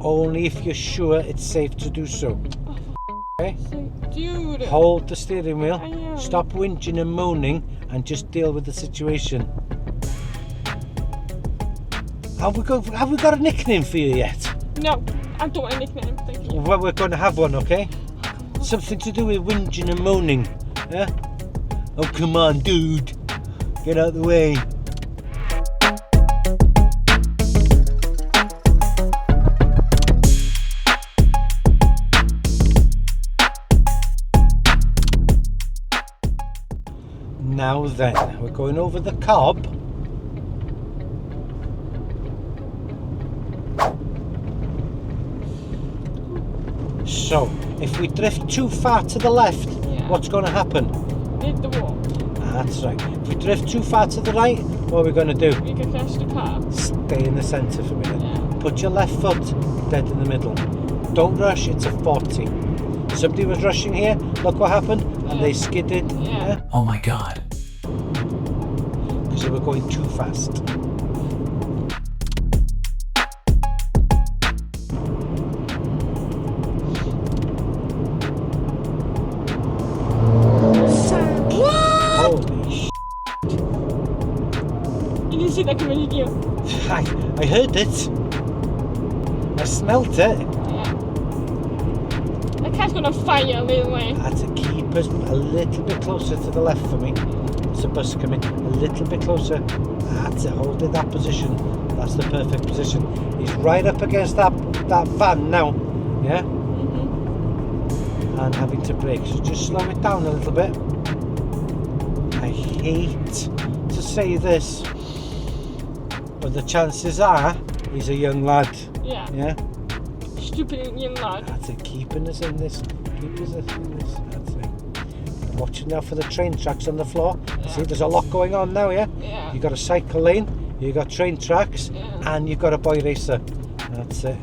only if you're sure it's safe to do so. Okay? Dude. Hold the steering wheel, I am. stop whinging and moaning, and just deal with the situation. Have we got a nickname for you yet? No, I don't want a nickname, thank you. Well, we're going to have one, okay? Something to do with whinging and moaning. Yeah? Oh, come on, dude. Get out of the way. Now then, we're going over the cob. So, if we drift too far to the left, what's going to happen? Hit the wall. That's right. If we drift too far to the right, what are we going to do? We can crash the car. Stay in the centre for a minute. Yeah. Put your left foot dead in the middle. Don't rush, it's a 40. Somebody was rushing here, look what happened, and they skidded. Yeah. Oh my god. Because they were going too fast. Holy sh**. You didn't see that coming, did you? I heard it. I smelt it. Yeah. That car's gonna fire right away. I had to keep us a little bit closer to the left for me. It's a bus coming. A little bit closer. That's it. Hold in that position. That's the perfect position. He's right up against that van now. Yeah? Mm-hmm. And having to brake. So just slow it down a little bit. I hate to say this, but the chances are he's a young lad. Yeah. Yeah? Stupid young lad. That's it. Keeping us in this. Keep us in this. That's it. I'm watching now for the train tracks on the floor. Yeah. See, there's a lot going on now, yeah? Yeah. You've got a cycle lane, you've got train tracks, Yeah. and you've got a boy racer. That's it.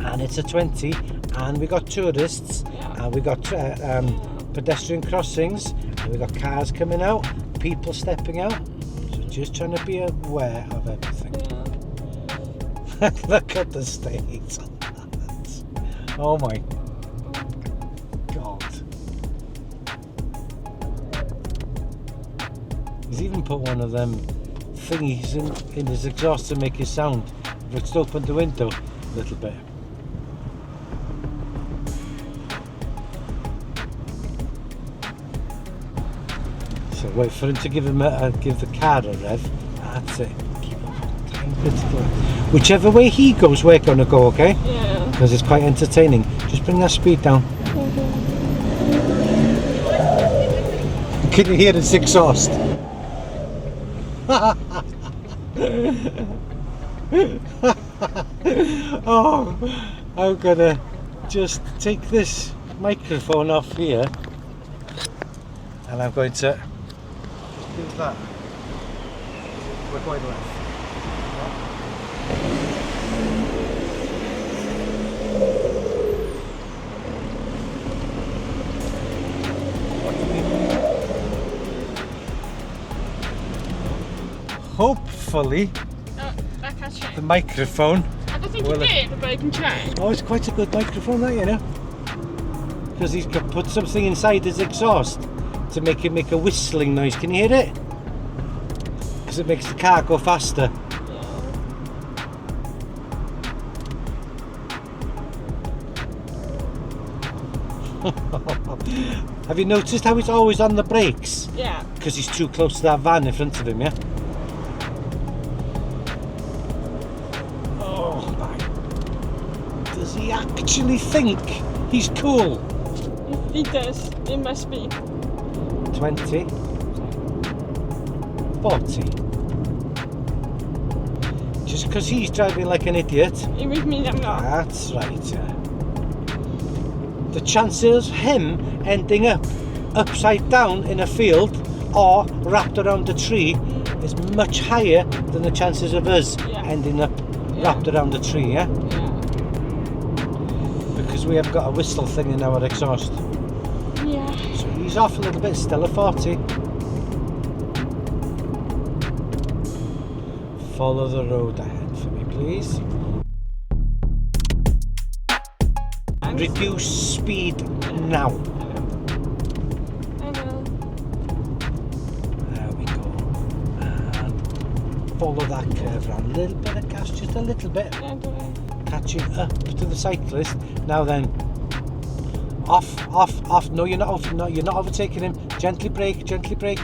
And it's a 20, and we got tourists, Yeah. and we got pedestrian crossings, and we got cars coming out, people stepping out. So just trying to be aware of everything. Yeah. Look at the state on that. Oh my god. He's even put one of them thingies in his exhaust to make his sound. Just opened the window a little bit. So wait for him to give the car a rev. That's it. Keep it tiny bit to the left. Whichever way he goes, we're going to go, okay? Yeah. Because it's quite entertaining. Just bring that speed down. Can you hear his exhaust? Oh, I'm gonna just take this microphone off here, and I'm going to just do that. We're going left. Hopefully That car's shit. the microphone. I don't think Well, he did, but I can try. Oh, it's quite a good microphone, that, you know, because he's put something inside his exhaust to make it make a whistling noise. Can you hear it? Because it makes the car go faster. Have you noticed how he's always on the brakes? Yeah. Because he's too close to that van in front of him, yeah? Oh my. Does he actually think he's cool? He does. It must be. 20. 40. Just because he's driving like an idiot. It was me, I'm not. That's right, yeah. The chances of him ending up upside down in a field or wrapped around a tree is much higher than the chances of us ending up wrapped around a tree, yeah? Because we have got a whistle thing in our exhaust. Yeah. So he's off a little bit, still a 40. Follow the road ahead for me, please. reduce speed now. I will. There we go. And follow that curve around. A little bit of gas, just a little bit. Yeah, do it. Catching up to the cyclist. Now then, off. No, you're not overtaking him. Gently brake.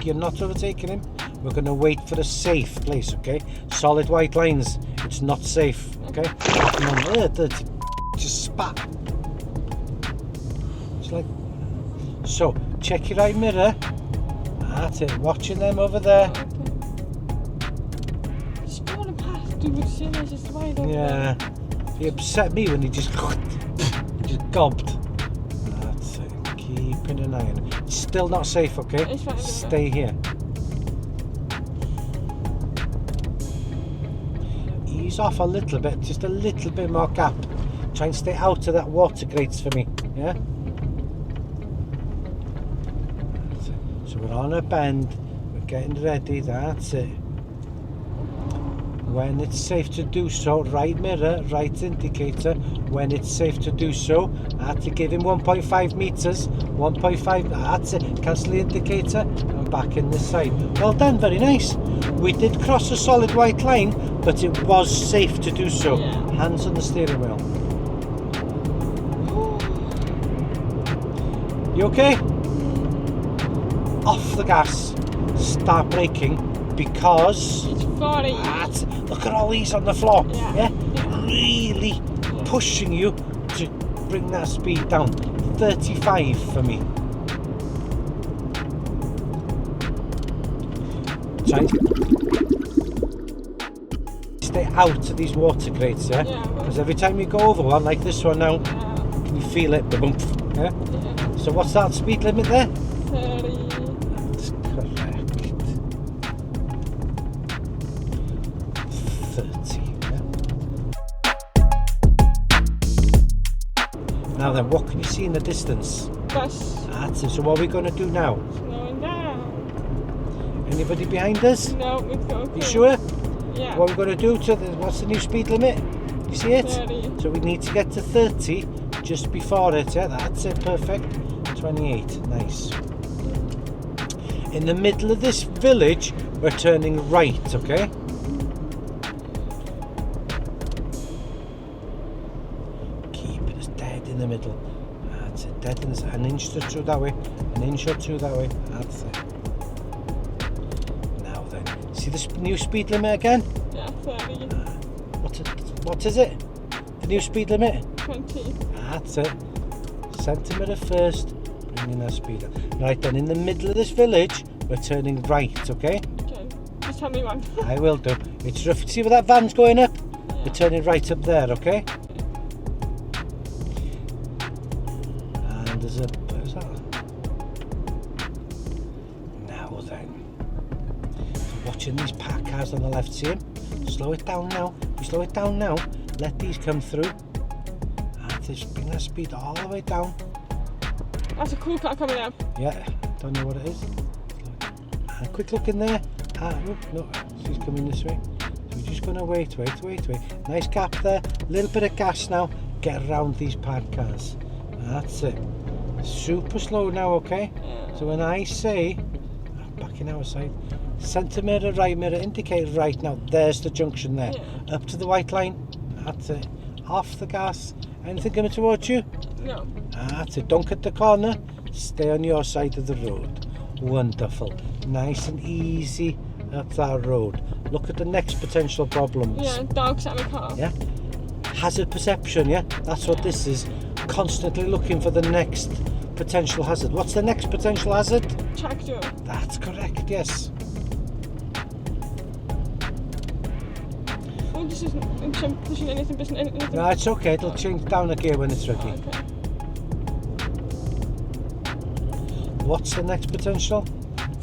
You're not overtaking him. We're going to wait for a safe place, okay? Solid white lines. It's not safe, okay? Just spat. It's like so. Check your right mirror. That's it. Watching them over there. Okay. Just going past, dude. It's just wide open. Yeah. He upset me when he just gobbed. That's it. Keeping an eye on him. It's still not safe, okay? It's fine, Stay here. Ease off a little bit, just a little bit more gap. Try and stay out of that water grates for me, yeah? That's it. So we're on a bend, we're getting ready, that's it. When it's safe to do so, right mirror, right indicator. When it's safe to do so, I had to give him 1.5 meters. 1.5, that's it. Cancel the indicator and back in this side. Well done, very nice. We did cross a solid white line, but it was safe to do so. Yeah. Hands on the steering wheel. You okay? Off the gas. Start braking because. It's 40. Look at all these on the floor. Yeah. Really pushing you to bring that speed down. 35 for me. Try and stay out of these water grates, yeah? Because every time you go over one, like this one now, can you feel it? Boom. Yeah? So what's that speed limit there? 30. That's correct. 30. Yeah? Now then, what can you see in the distance? Bus. That's it. So what are we going to do now? Slowing down. Anybody behind us? No, it's going. You sure? Yeah. What we're going to do to what's the new speed limit? You see it? 30. So we need to get to 30 just before it. Yeah, that's it. Perfect. 28. Nice. In the middle of this village, we're turning right. Okay. Keep it as dead in the middle. That's it. Dead in an inch or two that way. An inch or two that way. That's it. Now then, see the new speed limit again? Yeah, 30. What is it? The new speed limit? 20. That's it. Centimetre first, bringing that speed up. Right then, in the middle of this village, we're turning right, okay? Okay. Just tell me one. I will do. It's rough. See where that van's going up? Yeah. We're turning right up there, okay? And there's where's that? Now then. Watching these parked cars on the left, see him? Slow it down now. We slow it down now. Let these come through. And just bring that speed all the way down. That's a cool car coming up. Yeah, don't know what it is. And quick look in there. No, she's coming this way. So we're just going to wait. Nice gap there. A little bit of gas now. Get around these parked cars. That's it. Super slow now, okay? Yeah. So when I say, back in our side, centimetre, right mirror, indicate right now. There's the junction there. Yeah. Up to the white line. That's it. Off the gas. Anything coming towards you? No. That's it. Don't cut the corner. Stay on your side of the road. Wonderful. Nice and easy up that road. Look at the next potential problems. Yeah, dogs at my car. Yeah. Hazard perception, yeah? That's what this is. Constantly looking for the next potential hazard. What's the next potential hazard? Tractor. That's correct, yes. Oh, this isn't pushing anything. No, it's okay. It'll change down a gear when it's ready. Oh, okay. What's the next potential?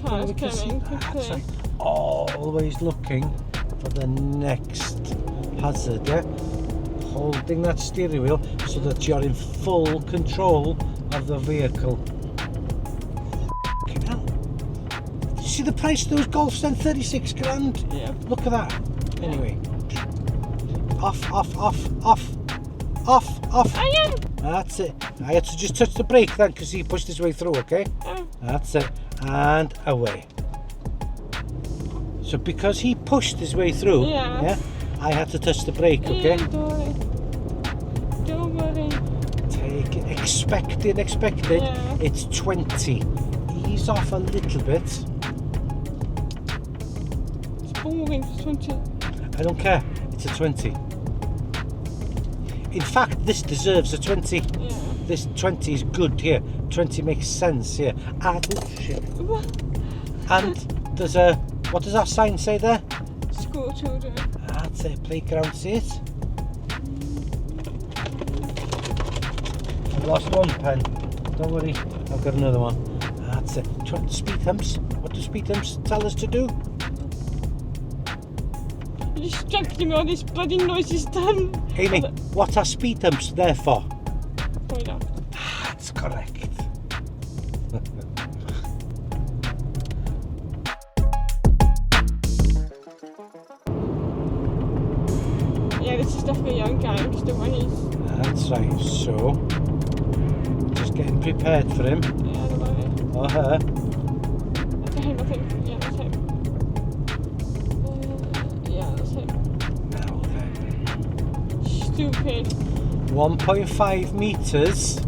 Cars We can see- coming. That's right. Always looking for the next hazard, yeah? Holding that steering wheel so that you're in full control of the vehicle. Fucking hell. Did you see the price of those Golfs then? 36 grand? Yeah. Look at that. Anyway. Off. Off. I am. That's it. I had to just touch the brake then because he pushed his way through, okay? That's it. And away. So because he pushed his way through, Yeah. I had to touch the brake, okay? Don't worry. Take it. Expected. Yeah. It's 20. Ease off a little bit. It's boring for 20. I don't care. It's a 20. In fact, this deserves a 20. Yeah. This 20 is good here. 20 makes sense here. And, oh, shit. What? And there's a, what does that sign say there? School children. That's it, playground, see it? I've lost one pen. Don't worry, I've got another one. That's it. Speed humps. What do speed humps tell us to do? You distracted me, all this bloody noise is done. Amy, what are speed humps there for? Point out. That's correct. Yeah, this is definitely young guys, the one he's. That's right, so just getting prepared for him. Yeah, the one. Or her. That's him, I think. Yeah, that's him. Yeah, that's him. Now then. Stupid. 1.5 meters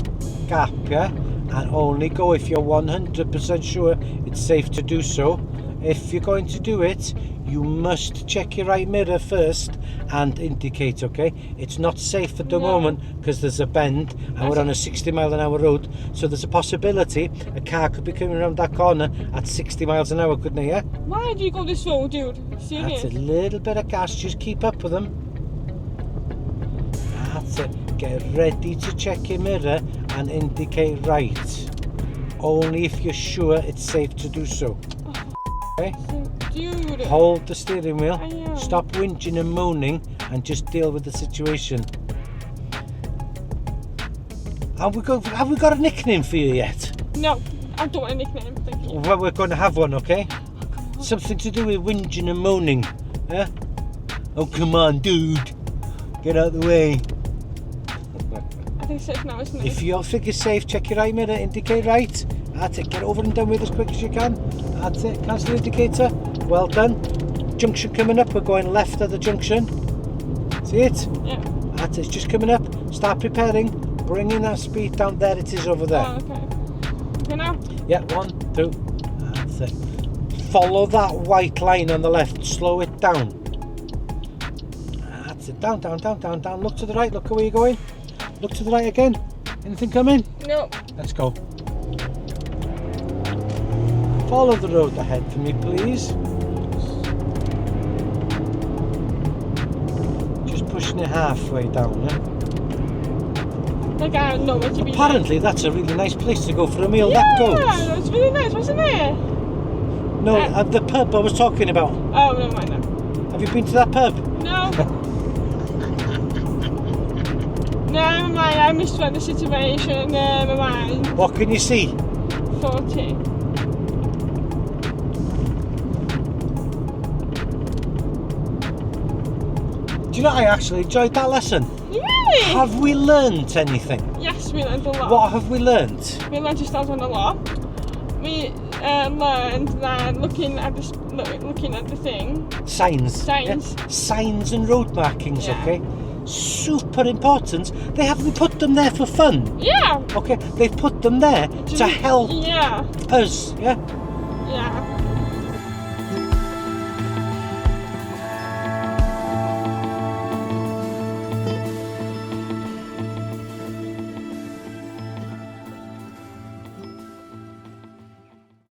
gap, yeah? And only go if you're 100% sure it's safe to do so. If you're going to do it, you must check your right mirror first and indicate, okay? It's not safe at the moment because there's a bend and we're on a 60 mile an hour road, so there's a possibility a car could be coming around that corner at 60 miles an hour, couldn't it, yeah? Why do you go this road, dude? Serious? That's a little bit of gas, just keep up with them. That's it. Get ready to check your mirror and indicate right. Only if you're sure it's safe to do so. Okay? Dude. Hold the steering wheel. I am. Stop whinging and moaning and just deal with the situation. Have we got a nickname for you yet? No, I don't want a nickname, thank you. Well, we're going to have one, okay? Something to do with whinging and moaning. Yeah? Oh, come on, dude. Get out of the way. I think it's safe now, isn't it? If you think it's safe, check your right mirror, indicate right. That's it, get over and done with as quick as you can. That's it, cancel the indicator. Well done. Junction coming up, we're going left at the junction. See it? Yeah. That's it, it's just coming up. Start preparing, bringing that speed down. There it is over there. Oh, okay. Okay now? Yeah, 1, 2. That's it. Follow that white line on the left, slow it down. That's it, down, down, down, down, down. Look to the right, look where you're going. Look to the right again. Anything coming? No. Let's go. Follow the road ahead for me, please. Just pushing it halfway down, yeah? Like I don't know what to be. Apparently, that's a really nice place to go for a meal. Yeah, That goes. it was really nice, wasn't it? No, the pub I was talking about. Oh, never mind now. Have you been to that pub? No. Never mind, I misread the situation. Never mind. What can you see? 40. Do you know, I actually enjoyed that lesson. Really? Have we learnt anything? Yes, we learned a lot. What have we learnt? We learned to start on a lot. We learned that looking at the thing. Signs. Yeah? Signs and road markings, Yeah. okay? Super important. They haven't put them there for fun. Yeah. Okay, they've put them there to help Yeah. us, yeah? Yeah.